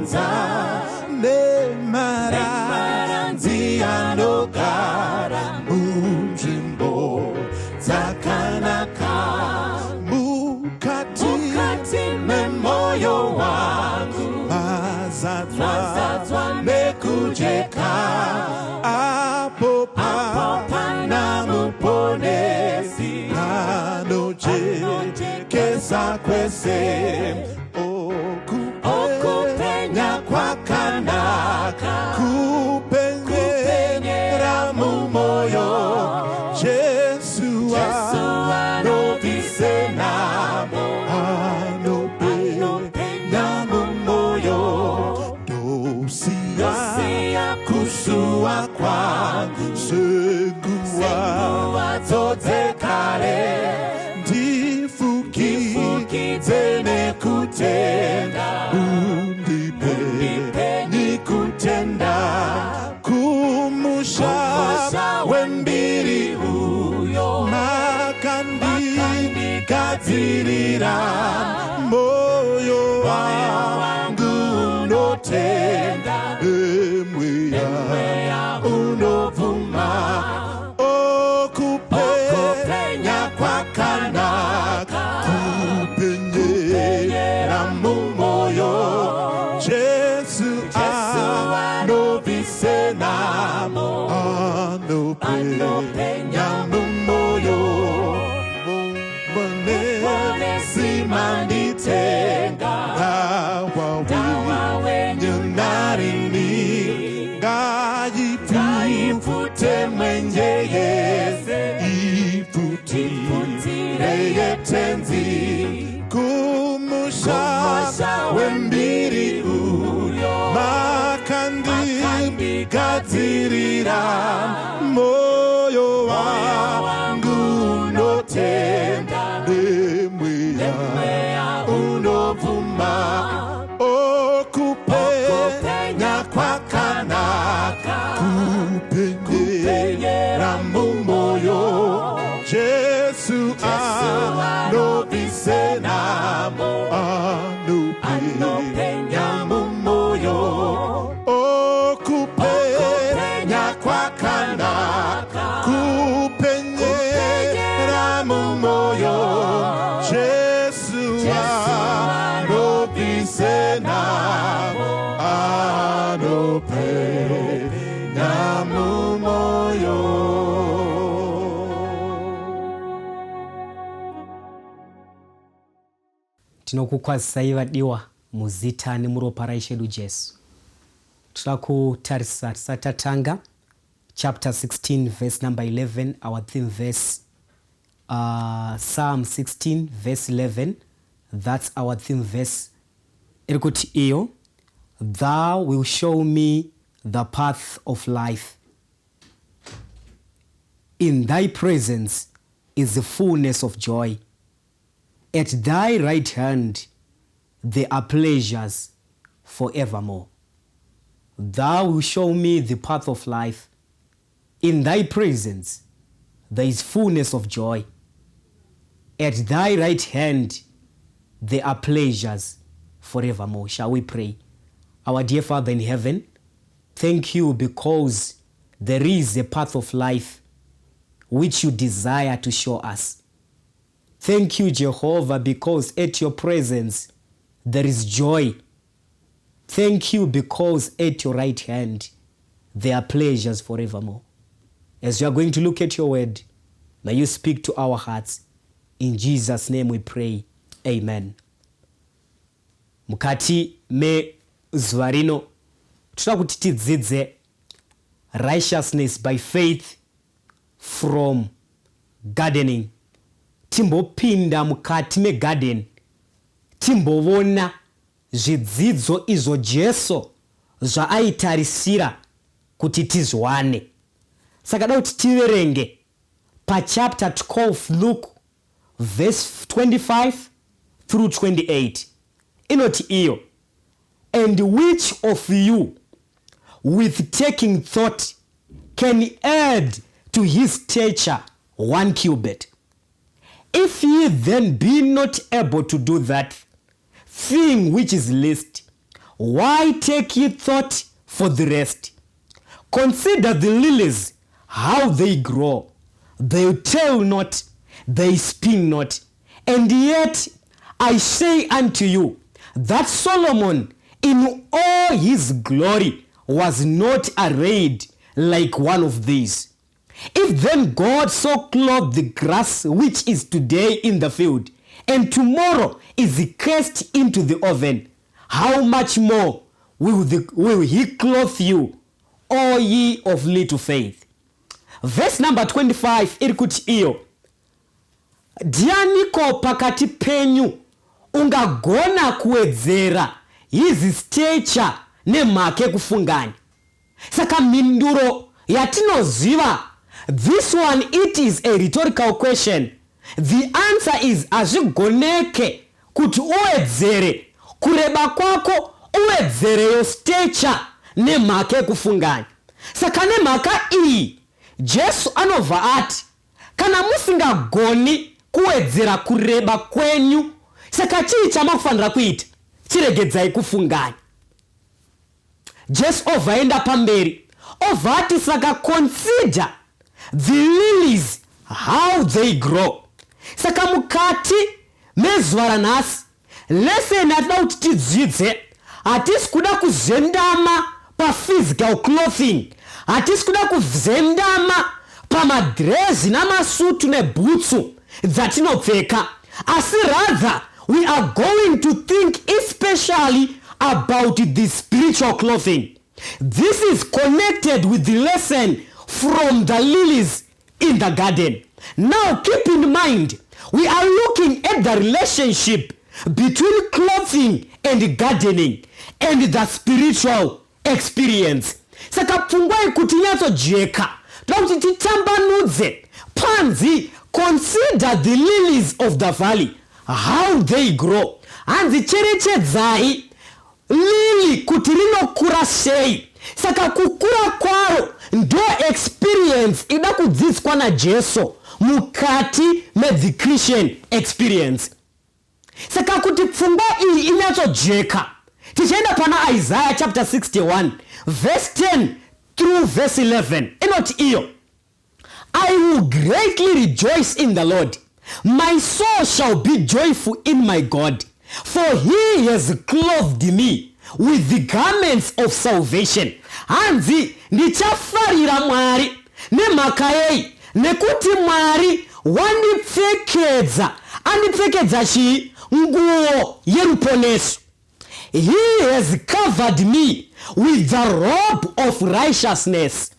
kwanza nemaranzi anogara munzvimbo dzakanaka mukati memoyo wangu mazadzwa nekujeka apo pana muponesi anojekesa kwese okupenya kwakanaka kupenyera mumoyo Jesu anobise namo anopenya mumoyo dosia kusua kwangu seguwa tozekare ndifukidze nekutenda undipe nikutenda kumusha wembiri uyo makandikadzirira moyo wangu unotenda emweya unovuma okupenya kwakanaka kupenyera mumoyo Jesu anobise namo anopenya mumoyo monesi manditenga dawa wenyunarini ngayipute mwenyeyeze iputire yetenzi kumusha wembiri uyo makandikadzirira moyo wangu unotenda nemweya unovuma okupenya kwakanaka kupenyera mumoyo Jesu anobise namo anopenya mumoyo okupenya kwakanaka kupenyera mumoyo Jesu anobise namo anopenya mumoyo. Tinokukwazisai vadiwa muzita nemuropa raIshe edu Jesu. Toda kutarisa tisatatanga chapter 16 verse number 11, our theme verse, Psalm 16 verse 11, that's our theme verse. Irikuti iyo, thou will show me the path of life. In thy presence is the fullness of joy. At thy right hand there are pleasures forevermore. Thou wilt show me the path of life. In thy presence there is fullness of joy. At thy right hand there are pleasures forevermore. Shall we pray? Our dear Father in heaven, thank you because there is a path of life which you desire to show us. Thank you, Jehovah, because at your presence there is joy. Thank you because at your right hand there are pleasures forevermore. As we are going to look at your word, may you speak to our hearts. In Jesus' name we pray. Amen. Mukati me zuva rino toda kuti tidzidze righteousness by faith from gardening. Timbopinda mukati megarden timbovona zvidzidzo izvo Jesu zvaaitarisira kuti tizwane. Saka da kuti tiverenge pachapter 12 Luke verse 25 through 28. Inoti iyo, and which of you with taking thought can add to his stature 1 cubit? If ye then be not able to do that thing which is least, why take ye thought for the rest? Consider the lilies, how they grow. They toil not, they spin not. And yet I say unto you, that Solomon in all his glory was not arrayed like one of these. If then God so clothed the grass which is today in the field, and tomorrow is cast into the oven, how much more will he clothe you, O ye of little faith? Verse number 25 iri kuti iyo, ndianiko pakati penyu ungagona kuwedzera his stature nemhaka yekufunganya? Saka mhinduro yatinoziva, this one, it is a rhetorical question. The answer is azvigoneke kuti uwedzere kureba kwako, uwedzere yo stature nemhaka yekufunganya. Saka nemhaka iyi Jesu anobva ati, kana musingagoni kuwedzera kureba kwenyu, saka chii chamakufanira kuita? Chiregedzai kufunganya. Jesu obvaenda pamberi obva ati, saka consider the lilies how they grow. Saka mukati mezuva ranhasi, lesson yatinoda kuti tidzidze, hatisi kuda kuzendama physical clothing, hatisi kuda kuzendama pamadrezi namasutu nebhutsu dzatinopfeka, asi rather we are going to think especially about the spiritual clothing. This is connected with the lesson from the lilies in the garden. Now keep in mind, we are looking at the relationship between clothing and gardening and the spiritual experience. Saka pfungwa ikuti yatsojeka, toda kuti titambanudze panzi, consider the lilies of the valley, how they grow. Hanzi cherechedzai lili kuti rinokura sei. Saka kukura kwaro ndo experience ida kudzidziswa naJesu mukati the Christian experience. Saka kuti pfungwa iyi inyatsojeka, tichaenda pana Isaiah chapter 61 verse 10 through verse 11. Inoti iyo, I will greatly rejoice in the Lord. My soul shall be joyful in my God, for he has clothed me with the garments of salvation. Hanzi ndichafarira Mwari nemhaka yei, nekuti Mwari wandipfekedza, andipfekedza chii? Nguo yeruponeso. He has covered me with the robe of righteousness,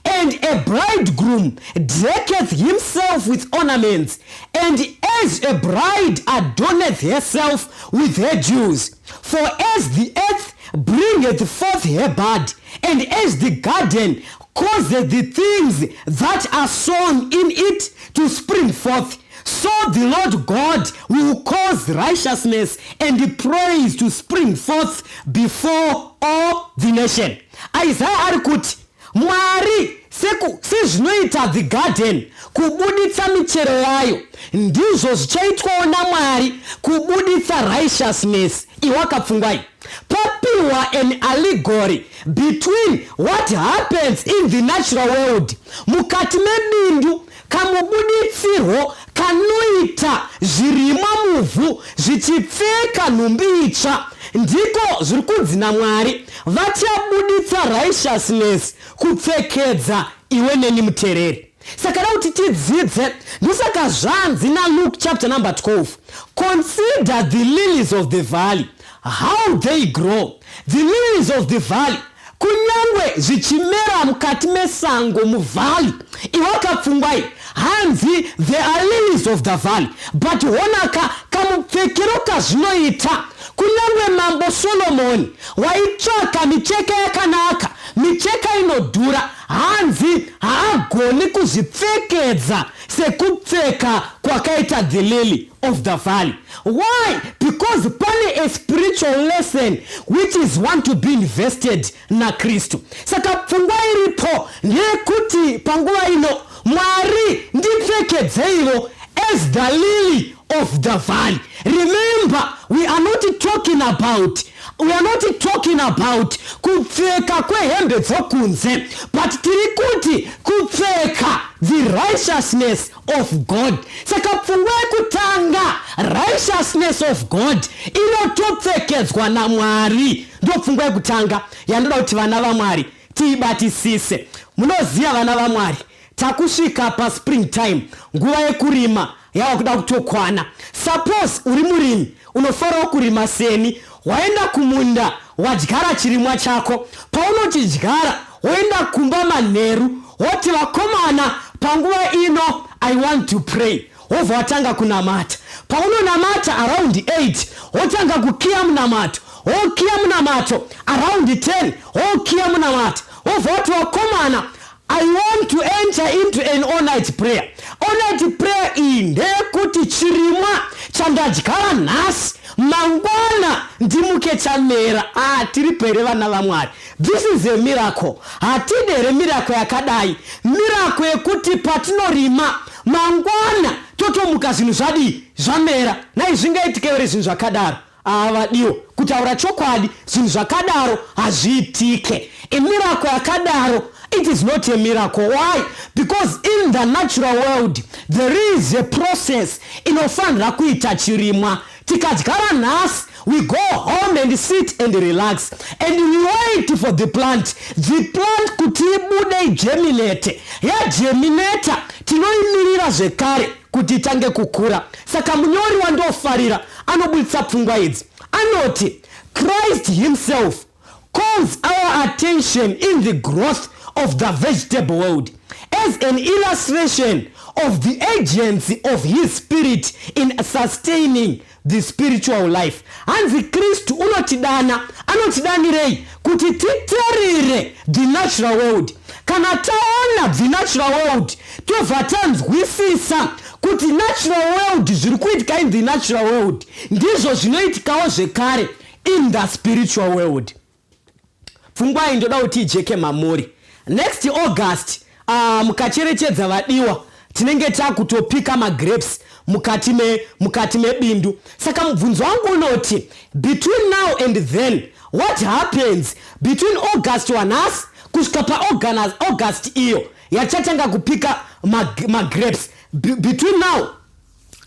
and a bridegroom decketh himself with ornaments, and as a bride adorneth herself with her jewels. For as the earth bringeth forth her bud, and as the garden causeth the things that are sown in it to spring forth, so the Lord God will cause righteousness and praise to spring forth before all the nation. Isaiah ari kuti Mwari sezvinoita the garden kubuditsa michero yayo, ndizvo zvichaitwawo naMwari kubuditsa righteousness. Iwakapfungwai, papiwa an allegory between what happens in the natural world, mukati mebindu, kamubuditsirwo kanoita zvirimwa muvhu zvichipfeka nhumbi itsva, ndiko zviri kunzi naMwari vachabuditsa righteousness kupfekedza iwe neni mutereri. Saka da kuti tidzidze, ndosaka zvanzi naLuke chapter number 12, consider the lilies of the valley, how they grow. The lilies of the valley, kunyangwe zvichimera mukati mesango muvhali, iwakapfungwai, hanzi there are lilies of the valley, but honaka kamupfekero kazvinoita. Kunyangwe mambo Solomoni waitsvaka micheka yakanaka, micheka inodhura, hanzi haagoni kuzvipfekedza sekupfeka kwakaita the lily of the valley. Why? Because pane a spiritual lesson which is want to be invested na Kristu. Saka pfungwa iripo ndeyekuti panguva ino Mwari ndipfekedzeiro as the lily of the valley. Remember, we are not talking about kupfeka kwehembe dzokunze, but tiri kuti kupfeka the righteousness of God. Saka pfungwa yekutanga, righteousness of God inotopfekedzwa naMwari. Ndo pfungwa yekutanga yandoda kuti vana vaMwari tiibatisise. Munoziva vana vaMwari, takusvika pa springtime, nguva yekurima yava kuda kutokwana. Suppose uri murimi unofarawo kurima seni, waenda kumunda wadyara chirimwa chako. Paunochidyara woenda kumba manheru woti vakomana, panguva ino I want to pray. Wobva watanga kunamata. Paunonamata around 8 wotanga kukiya munamato. Wokiya munamato around 10 wokiya munamato. Wobva wati vakomana, I want to enter into an all-night prayer. All-night prayer iyi ndeyekuti chirimwa chandadyara nhasi mangwana ndimuke chamera. Tiri pere vana vaMwari. This is a miracle. Hatidere miracle yakadai. Miracle yekuti patinorima mangwana totomuka zvinhu zvadi zvamera. Naizvingaitikevere zvinhu zvakadaro. Vadiwa, kutaura chokwadi, zvinhu zvakadaro hazviitike. A miracle yakadaro, it is not a miracle. Why? Because in the natural world there is a process inofanira kuita chirimwa. Tikadyara nhasi, we go home and sit and relax and we wait for the plant kuti ibude igeminate. Yageminata tinoimirira zvekare kuti itange kukura. Saka munyori wandofarira anobuditsa pfungwa idzi. Anoti Christ himself calls our attention in the growth of the vegetable world as an illustration of the agency of his spirit in sustaining the spiritual life. Hanzi Kristu anotidanirei kuti titarire the natural world. Kana taona the natural world, tobva tanzwisisa kuti natural world zviri kuitika in the natural world ndizvo zvinoitikawo zvekare in the spiritual world. Pfungwa iyi ndoda kuti ijeke mamuri. Next August, mukacherechedza vadiwa, tinenge takutopika magrapes mukati mebindu. Saka mubvunzo wangu unoti, between now and then, what happens between August wanhasi kusvika pa August iyo yachatanga kupika magrapes? Between now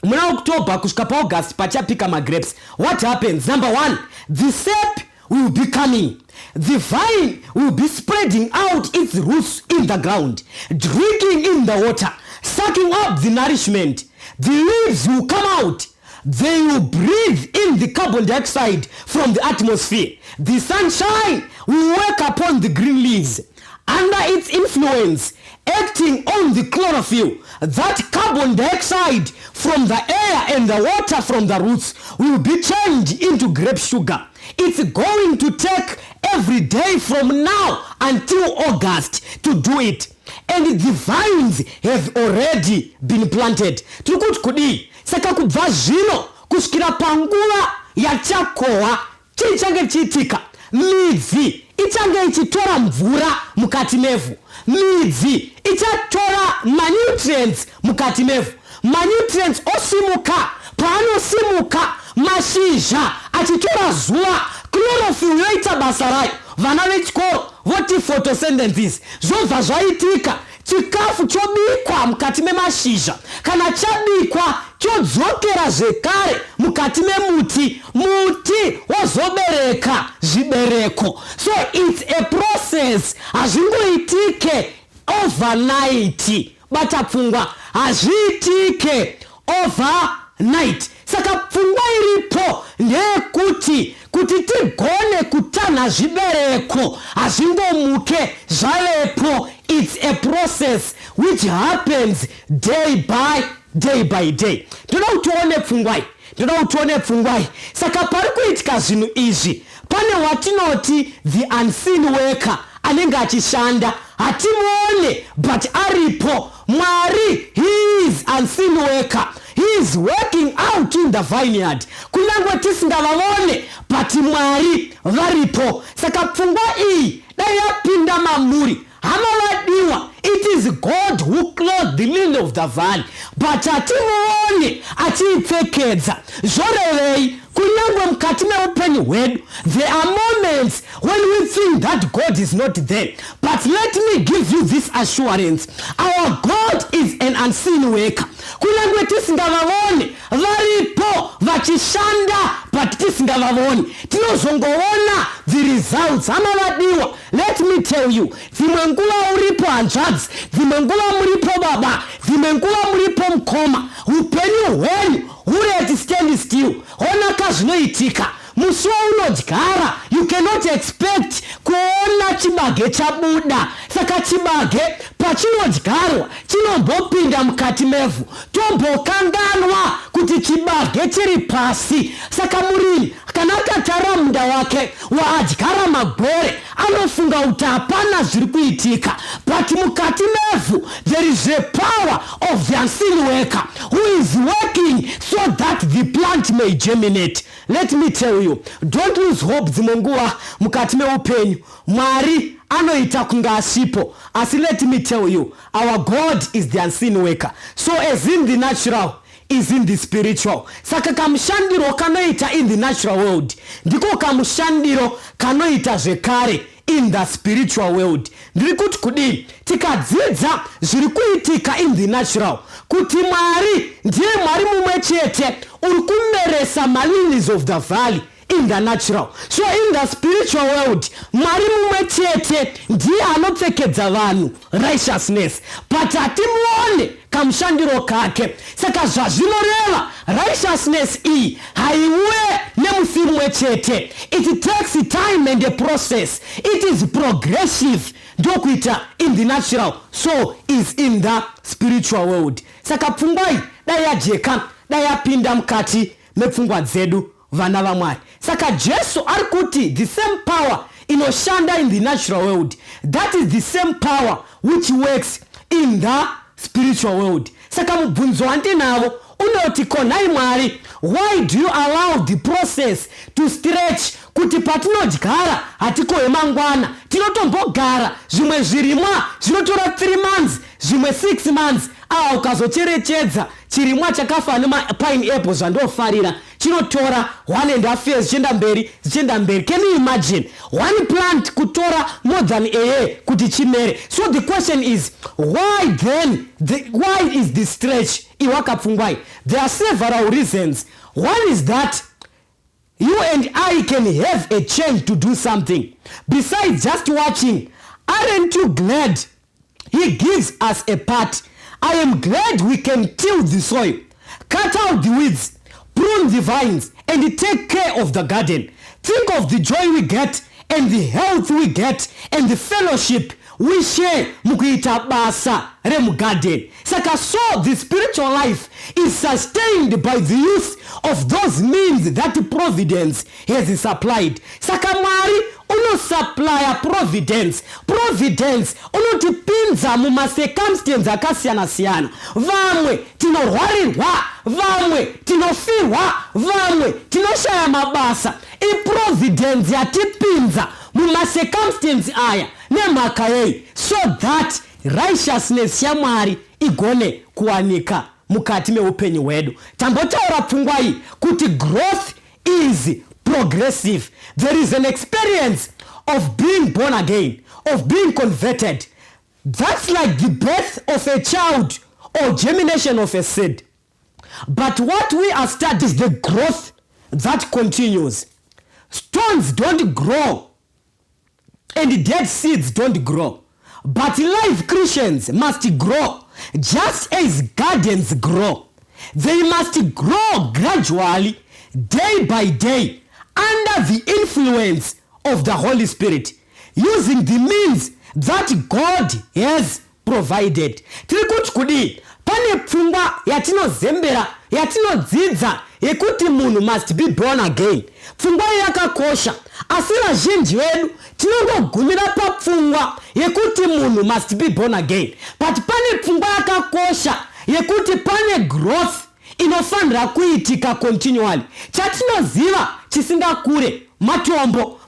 muna October kusvika pa August pachapika magrapes. What happens? Number 1, the sap will be coming. The vine will be spreading out its roots in the ground, drinking in the water, sucking up the nourishment. The leaves will come out. They will breathe in the carbon dioxide from the atmosphere. The sunshine will work upon the green leaves. Under its influence, acting on the chlorophyll, that carbon dioxide from the air and the water from the roots will be changed into grape sugar. It's going to take every day from now until August to do it. And the vines have already been planted. Turikuti kudi, saka kubva zvino kusvikira panguva yachakohwa chichange chiitika. Midzi ichange ichitora mvura mukati mevhu. Midzi ichatora manutrients mukati mevhu. Manutrients osimuka, paanosimuka mashizha achitora zuva, chlorophyll yoita basa rayo. Vana vechikoro voti photosynthesis zvobva zvaitika. Chikafu chobikwa mukati memashizha, kana chabikwa chodzokera zvekare mukati memuti, muti wozobereka zvibereko. So it's a process, hazvingoitike overnight. Bata pfungwa, hazviitike overnight. Saka pfungwa iripo ndeyekuti kuti tigone kutanha zvibereko hazvingomuke zvavepo. It's a process which happens day by day. Ndoda kuti tione pfungwa iyi. Saka pari kuitika zvinhu izvi, pane watinoti the unseen worker anenge achishanda, hatimuone but aripo. Mwari, he is unseen worker. He is working out in the vineyard. Kunyange tisingavaone but Mwari varipo. Saka pfungwa iyi dai yapinda mamuri, hama vadiwa, It is God who clothed the lily of the valley. But atimuone achipfekedza. Zorevei kunyangwe mukati meupenyu hwedu. There are moments when we think that God is not there. But let me give you this assurance. Our God is an unseen worker. Kunyangwe tisingavavone varipo vachishanda but tisingavavone. Tinozongoona the results. Amavadiwa. Let me tell you. Vimengula uripo hanzvadzi. Vimengula muripo baba. Vimengula muripo mkoma. Upenyu hwenyu hureti stand still. Honaka zvinoitika. Musi waunodyara, you cannot expect kuona chibage chabuda. Saka chibage pachinodyarwa chinombopinda mukati mevhu, tombokanganwa kuti chibage chiri pasi. Saka murimi kana akatara munda wake waadyara magwere anofunga kuti hapana zviri kuitika. But mukati mevhu there is a power of the unseen worker who is working so that the plant may germinate. Let me tell you, don't lose hope zimonguwa mukati meupenyu. Mwari anoita kunga asipo. As let me tell you, our God is the unseen worker. So as in the natural is in the spiritual. Saka kamushandiro kanoita in the natural world, ndiko kamushandiro kanoita zvekare in the spiritual world. Ndiri kuti kudini tikadzidza zviri kuitika in the natural, kuti Mwari ndiye Mwari mumwe chete uri kumeresa malilies of the valley in the natural. So in the spiritual world, Mwari mumwe chete ndiye anopfekedza vanhu righteousness. But atimuone kamushandiro kake. Saka zvazvinoreva righteousness iyi haiuye nemusi mumwe chete. It takes time and a process. It is progressive. Dokuita in the natural, so is in the spiritual world. Saka pfungwai dai yajeka, dai yapinda mukati mepfungwa dzedu vana vaMwari. Saka Jesu ari kuti the same power inoshanda in the natural world, that is the same power which works in the spiritual world. Saka mubvunzo wandinavo unoti konai Mwari, why do you allow the process to stretch kuti patinodyara hatikohe mangwana, tinotombogara zvimwe zvirimwa zvinotora 3 months, zvimwe 6 months. Ukazocherechedza chirimwa chakafa pineapple zvandofarira chinotora 1.5 years zichienda mberi. Can you imagine one plant kutora more than a year kuti chimere? So the question is, why then why is the stretch iwakapfungwai? There are several reasons. One is that you and I can have a change to do something besides just watching. Aren't you glad he gives us a part? I am glad we can till the soil, cut out the weeds, prune the vines, and take care of the garden. Think of the joy we get and the health we get and the fellowship we share mukuita basa remu garden. Saka so the spiritual life is sustained by the use of those means that providence has supplied. Saka Mwari uno supply providence unotipinza muma circumstance akasiyana siyana. Vamwe tinorwarirwa, vamwe tinofirwa, vamwe tinoshaya mabasa. Providence yatipinza muma circumstance aya nemhaka yei, so that righteousness ya Mwari igone kuwanika mukati meupenyu hwedu. Tambotaura pfungwai kuti growth is progressive. There is an experience of being born again, of being converted. That's like the birth of a child or germination of a seed. But what we are studying is the growth that continues. Stones don't grow and dead seeds don't grow. But live Christians must grow just as gardens grow. They must grow gradually, day by day, under the influence of the Holy Spirit, using the means that God has provided. Tirikuti kudi pane pfungwa yatinozembera, yatinodzidza yekuti munhu must be born again. Pfungwa yakakosha, asi vazhinji vedu tinongogumira papfungwa yekuti munhu must be born again. But pane pfungwa yakakosha yekuti pane growth inofanira kuitika continually. Chatinoziva chisingakure matombo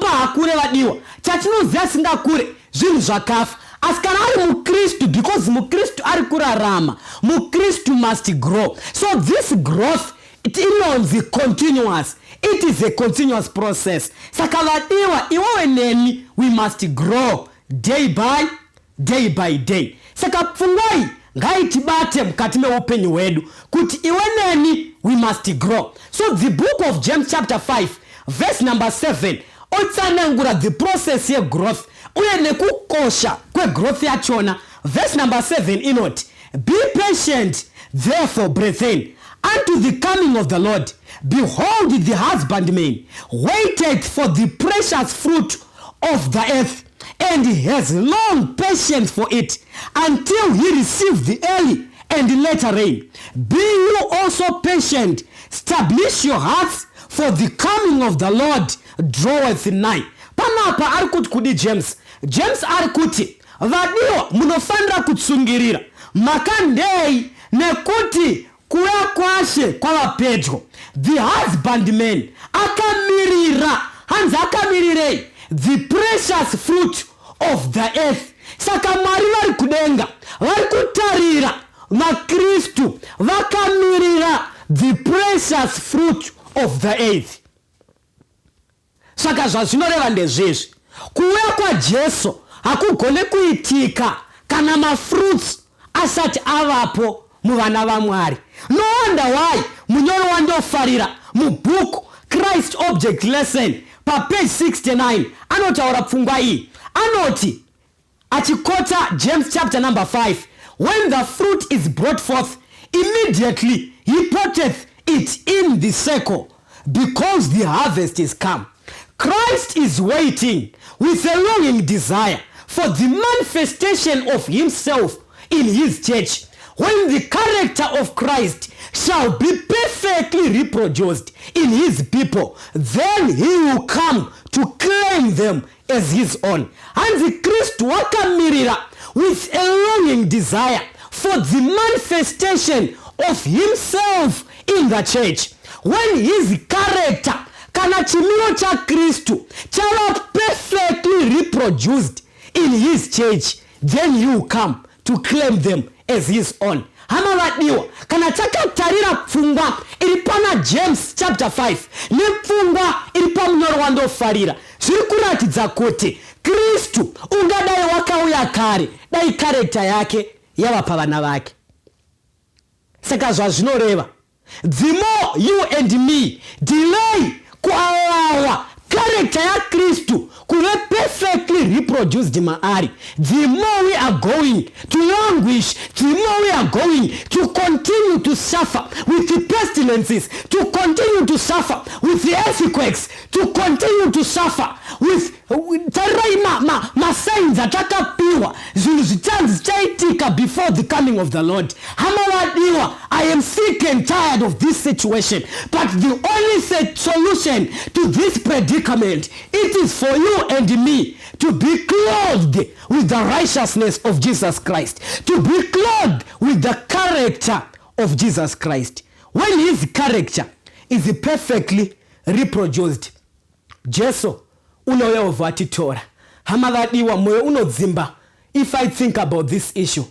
hakure vadiwa. Chatinoziva singakure zvinhu zvakafa. asi kana ari mukristu, because mukristu ari kurarama, mukristu must grow. So this growth inonzi continuous, it is a continuous process. Saka vadiwa iwewe neni, we must grow day by day. Saka pfungwai ngaitibate mukati meupenyu hwedu kuti iwe neni we must grow. So the book of James chapter 5 verse number 7 otsanangura the process ye growth uye nekukosha kwe growth yachona. Verse number 7 inoti, be patient therefore brethren unto the coming of the Lord. Behold, the husbandman waiteth for the precious fruit of the earth, and has long patience for it, until he receive the early and later rain. Be you also patient, establish your hearts, for the coming of the Lord draweth nigh. Panapa arikuti kudi James arikuti vadiwa munofanira kutsungirira makandei nekuti kuya kwashe kwava pedyo. The husbandman akamirira, hanzi akamirirei the precious fruit of the earth. Saka Mwari vari kudenga vari kutarira makristu vakamirira the precious fruit of the earth. Saka zvazvinoreva ndezvezvi, kuuya kwaJesu hakugone kuitika kana mafruits asati avapo muvana vaMwari. No wonder why munyori wandofarira mubook Christ Object Lesson pa page 69 anotaura pfungwa iyi. Anoti achikota James chapter number 5, when the fruit is brought forth, immediately he putteth it in the sickle, because the harvest is come. Christ is waiting with a longing desire for the manifestation of himself in his church. When the character of Christ shall be perfectly reproduced in his people, then he will come to claim them as his own. And the Christ wakamirira with a longing desire for the manifestation of himself in the church. When his character kana chimiro cha Kristu chava perfectly reproduced in his church, then he will come to claim them as his own. Hama vadiwa kana takatarira pfungwa iripana James chapter 5 nepfungwa iripa munyoro wandofarira zviri kuratidza kuti Kristu ungadai wakauya kare dai character yake yava pavana vake. Saka zvazvinoreva, the more you and me delay kualawa character ya Kristu kuve perfectly reproduced maari, the more we are going to languish, the more we are going to continue to suffer with the pestilences, to continue to suffer with the earthquakes, to continue to suffer with signs atakapiwa zvinhu zvitanzi zvichaitika before the coming of the Lord. Hamavadiwa, I am sick and tired of this situation, but the only solution to this predicament, it is for you and me to be clothed with the righteousness of Jesus Christ, to be clothed with the character of Jesus Christ. When his character is perfectly reproduced, Jesu unoyova atitora. Hamavadiwa moyo unodzimba if I think about this issue.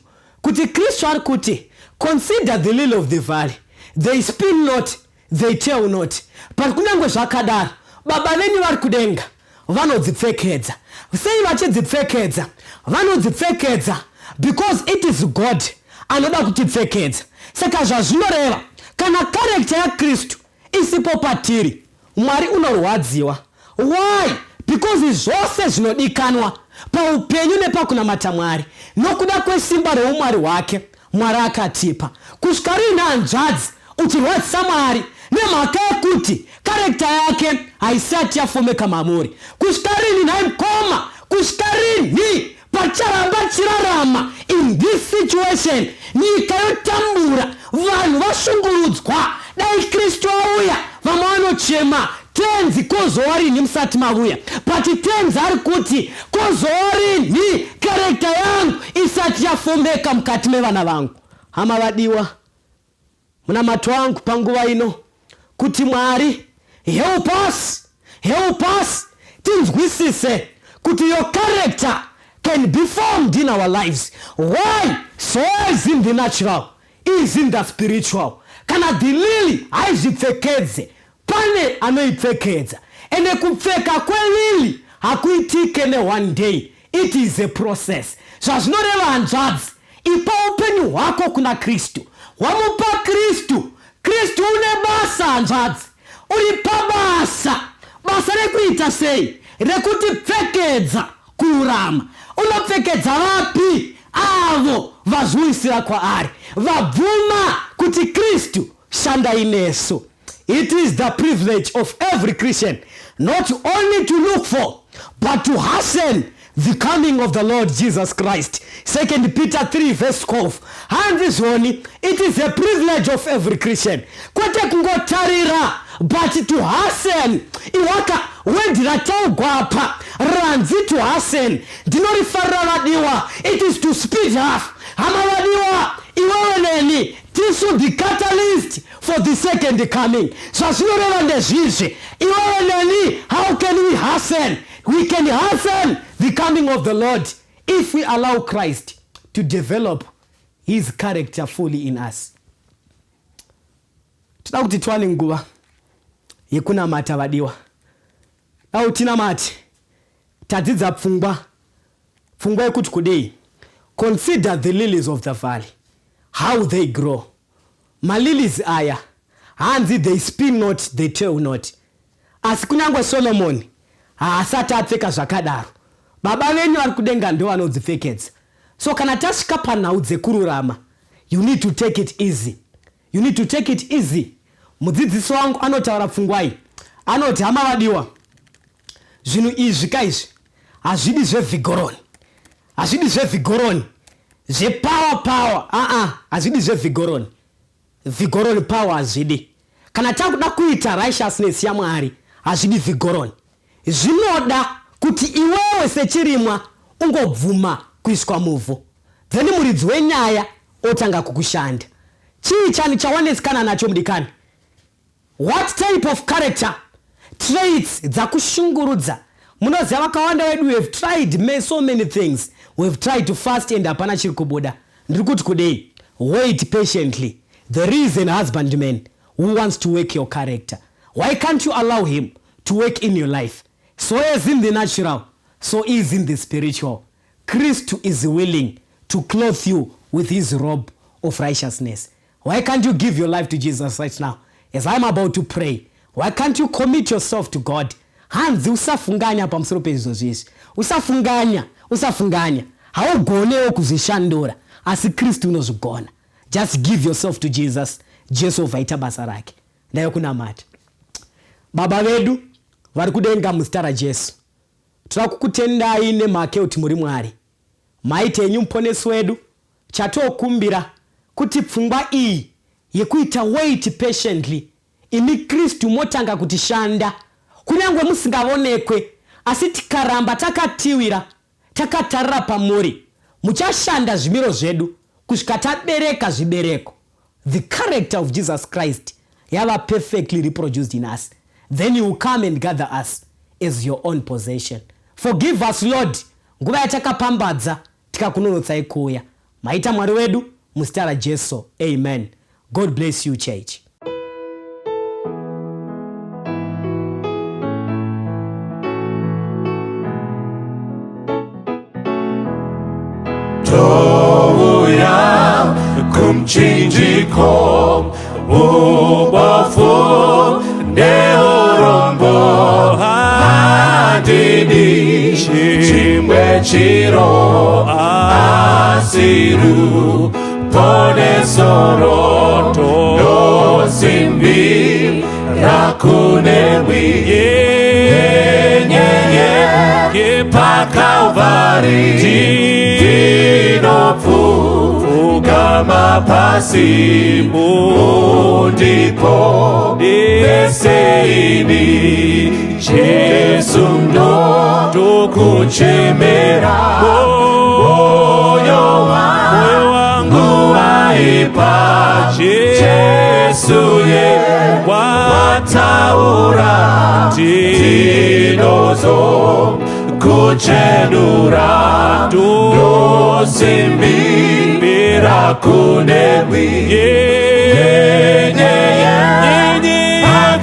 Kuti Kristu ari kuti, consider the lily of the valley, they spin not, they tell not, but kunyange zvakadaro baba venyu vari kudenga vanodzipfekedza. Sei vachidzipfekedza? Vanodzipfekedza because it is God anoda kutipfekedza. Saka zvazvinoreva kana character ya Kristu isipo patiri, Mwari unorwadziwa. Why? Because zvose zvinodikanwa paupenyu nepakunamata Mwari nokuda kwesimba reumwari hwake Mwari akatipa. Kusvika riina hanzvadzi uchirwadzisa Mwari nemhaka yekuti character yake haisati yafomeka mamuri. Kusvika rini nhaye mukoma, kusvika rini pacharamba chirarama in this situation, nyika yotambura, vanhu vashungurudzwa. Dai Kristu auya vamwe vanochema, tenzi kozova rini musati mauya, but tenzi ari kuti kozova rini character yangu isati yafomeka mukati mevana vangu. Hama vadiwa, munamato wangu panguva ino kuti Mwari help us tinzwisise kuti your character can be formed in our lives. Why? So is in the natural, is in the spiritual. Kana dilili haizipfekedze, pane anoipfekedza. Ene kupfeka kwelili hakuitike ne one day. It is a process. Zvazvinoreva hanzvadzi, ipa upenyu hwako kuna Kristu. Wamupa Kristu. Kristu une basa hanzvadzi. Uripa basa rekuita sei? Rekuti pfekedza kurama. Unopfekedza vapi? Avo vazvuisira kwaari, vabvuma kuti Kristu shanda inesu. It is the privilege of every Christian not only to look for, but to hasten the coming of the Lord Jesus Christ. 2 Peter 3 verse 12. Handizoni, it is a privilege of every Christian. Kwete kungotarira, but to hasten. Iwaka wendira taugwapa ranzi to hasten. Dinorifarra vadiwa. It is to speed up. Hama vadiwa iweweneni. This will be catalyst for the second coming. So how can we hasten? We can hasten the coming of the Lord if we allow Christ to develop his character fully in us. Toda kuti twane nguva yekunamata vadiwa. Dau tinamati tadzidza pfungwa yekuti kudei. Consider the lilies of the valley, how they grow. Malilies aya hanzi they spin not, they tell not. Asi kunyangwe Solomon asati apfeka zvakadaro, baba venyu vari kudenga ndo vanodzipfekedza. So kana tasvika panhau dzekururama, you need to take it easy. You need to take it easy. Mudzidzisi wangu anotaura pfungwai, anoti hama vadiwa, zvinhu izvi kaizvi hazvidi zvevhigoroni, hazvidi zvevhigoroni, zvepower hazvidi zvevhigoroni. Vigoroni power hazvidi. Kana takuda kuita righteousness yaMwari hazvidi vigoroni. Zvinoda kuti iwewe sechirimwa ungobvuma kuiswa muvhu, then muridzi wenyaya otanga kukushanda. Chii chani chawanetsikana nacho mudikani? What type of character traits dzakushungurudza? Munoziva vakawanda wedu, we have tried so many things. We have tried to fast and hapana chiri kubuda. Ndiri kuti kudei, wait patiently. There is an husbandman who wants to work your character. Why can't you allow him to work in your life? So as in the natural, so is in the spiritual. Christ is willing to clothe you with his robe of righteousness. Why can't you give your life to Jesus right now? As I'm about to pray, why can't you commit yourself to God? Hanzi usafunganya pamusoro pezvo zvizvi. Usafunganya. Haugonewo kuzvishandura, asi Kristu unozvigona. Just give yourself to Jesus. Jesu vaita basa rake. Ndayo kunamata. Baba vedu vari kudenga muzita raJesu, tirakukutendai nemhaka yekuti muri Mwari. Maite enyu muponesi wedu, chatokumbira kuti pfungwa iyi yekuita wait patiently imi Kristu motanga kutishanda kunyangwe musingavonekwe, asi tikaramba takatiwira takatarira pamuri, muchashanda zvimiro zvedu kusvika tabereka zvibereko. The character of Jesus Christ yava perfectly reproduced in us. Then you will come and gather us as your own possession. Forgive us, Lord, nguva yatakapambadza tikakunonotsai kuuya. Maita Mwari wedu muzita raJesu. Amen. God bless you, church. Touya kumchinjiko ubofu neurombo hadidi chimwe chiro asiru ponesoro nosimbi rakunewi yenye pakalvari kama pasimu ndipo beseini Jesu ndo tukuchemera moyo wangu waipa Jesu ye wataura tinozo kuchenura dosimbi birakunewi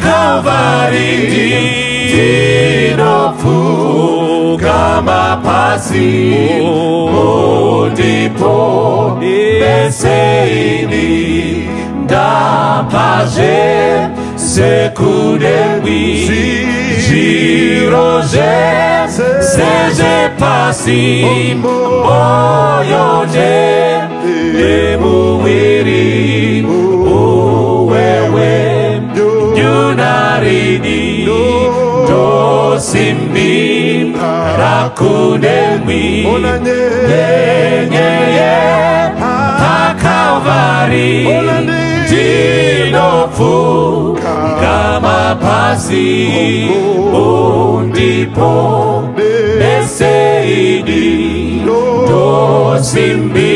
Kalvari dinofu kama pasi ndipo beseini dapaje sekudewi jiroje seje pasi boyoje emuwiri uwewe yunarini dosimbi rakunemi ye Kalvari dinofu kama pasi ndipo beseidi dosimbi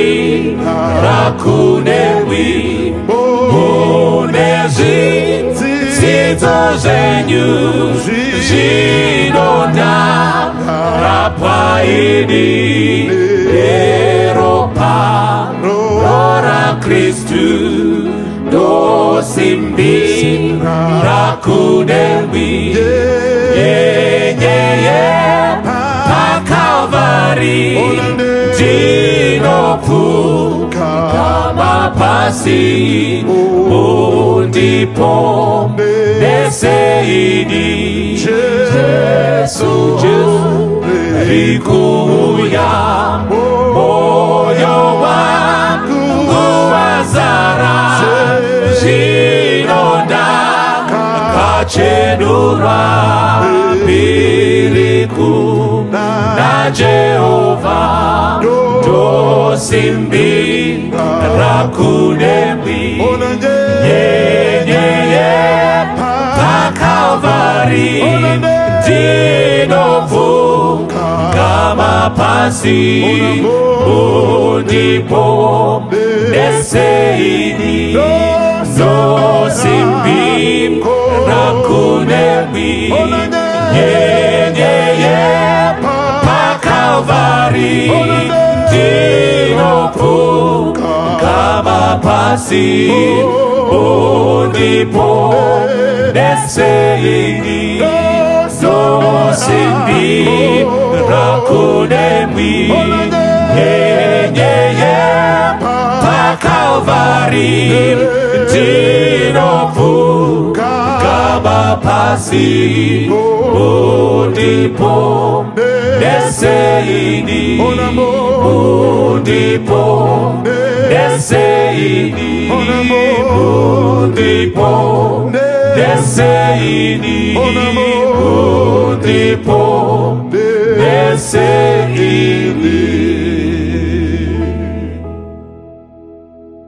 rakunewi munezi zito zenyu zinona rapaidi Eropa Rora Kristu dosimbi rakunewi Kalvari dinofu kama pasi ndipo beseidi Jesu rikuya moyo wangu wazara zinonda kachenura biriku na Jehova dosimbi rakunewi Kalvari dinofu kama pasi ndipo beseidi dosimbi rakunewi Kalvari dinofu kama pasi ndipo beseidi dosimbi rakunewi Kalvari dinofu kama pasi ndipo beseidi ndipo beseidi ndipo beseidi ndipo beseidi